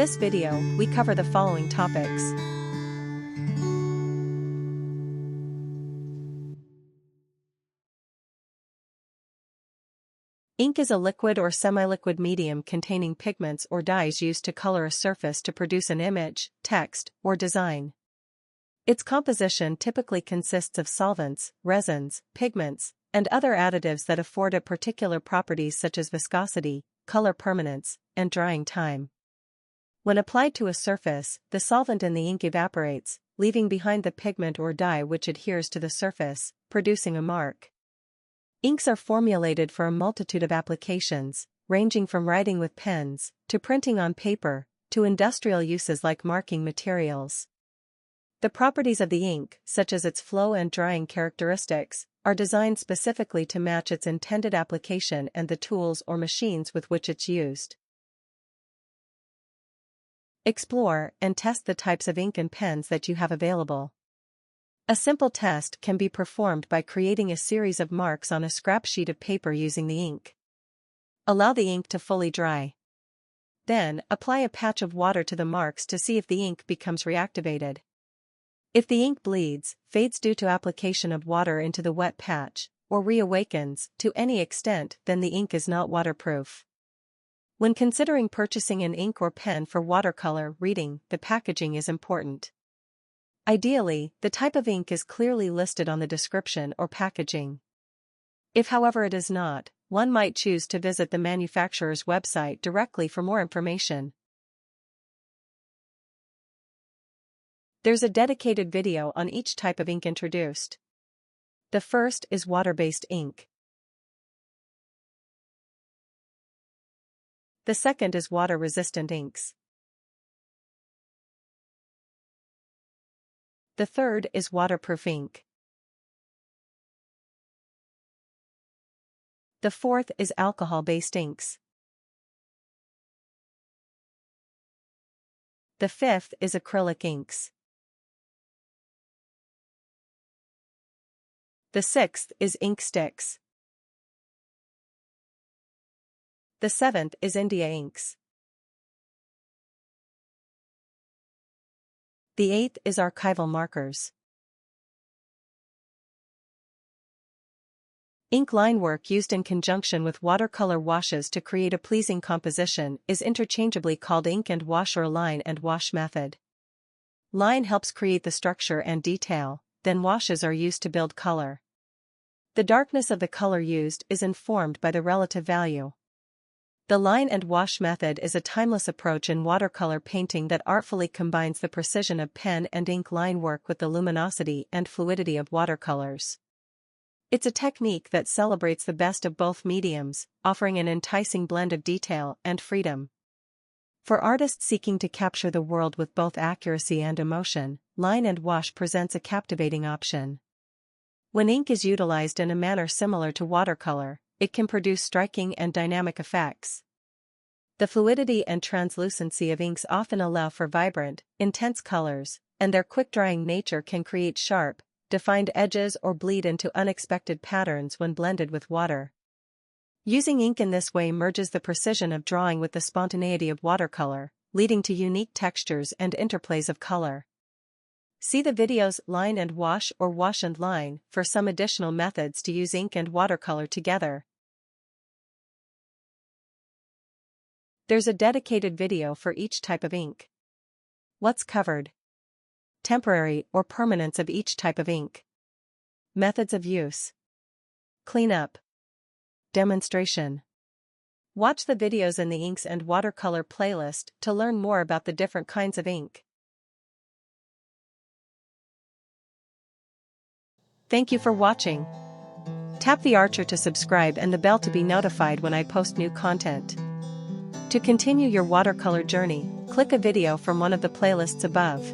this video, we cover the following topics. Ink is a liquid or semi-liquid medium containing pigments or dyes used to color a surface to produce an image, text, or design. Its composition typically consists of solvents, resins, pigments, and other additives that afford it particular properties such as viscosity, color permanence, and drying time. When applied to a surface, the solvent in the ink evaporates, leaving behind the pigment or dye which adheres to the surface, producing a mark. Inks are formulated for a multitude of applications, ranging from writing with pens, to printing on paper, to industrial uses like marking materials. The properties of the ink, such as its flow and drying characteristics, are designed specifically to match its intended application and the tools or machines with which it's used. Explore and test the types of ink and pens that you have available. A simple test can be performed by creating a series of marks on a scrap sheet of paper using the ink. Allow the ink to fully dry. Then, apply a patch of water to the marks to see if the ink becomes reactivated. If the ink bleeds, fades due to application of water into the wet patch, or reawakens to any extent, then the ink is not waterproof. When considering purchasing an ink or pen for watercolor reading, the packaging is important. Ideally, the type of ink is clearly listed on the description or packaging. If however it is not, one might choose to visit the manufacturer's website directly for more information. There's a dedicated video on each type of ink introduced. The first is water-based ink. The second is water-resistant inks. The third is waterproof ink. The fourth is alcohol-based inks. The fifth is acrylic inks. The sixth is ink sticks. The seventh is India inks. The eighth is archival markers. Ink line work used in conjunction with watercolor washes to create a pleasing composition is interchangeably called ink and wash or line and wash method. Line helps create the structure and detail, then washes are used to build color. The darkness of the color used is informed by the relative value. The line and wash method is a timeless approach in watercolor painting that artfully combines the precision of pen and ink line work with the luminosity and fluidity of watercolors. It's a technique that celebrates the best of both mediums, offering an enticing blend of detail and freedom. For artists seeking to capture the world with both accuracy and emotion, line and wash presents a captivating option. When ink is utilized in a manner similar to watercolor, it can produce striking and dynamic effects. The fluidity and translucency of inks often allow for vibrant, intense colors, and their quick-drying nature can create sharp, defined edges or bleed into unexpected patterns when blended with water. Using ink in this way merges the precision of drawing with the spontaneity of watercolor, leading to unique textures and interplays of color. See the videos Line and Wash or Wash and Line for some additional methods to use ink and watercolor together. There's a dedicated video for each type of ink. What's covered? Temporary or permanence of each type of ink. Methods of use. Cleanup. Demonstration. Watch the videos in the Inks and Watercolor playlist to learn more about the different kinds of ink. Thank you for watching. Tap the archer to subscribe and the bell to be notified when I post new content. To continue your watercolor journey, click a video from one of the playlists above.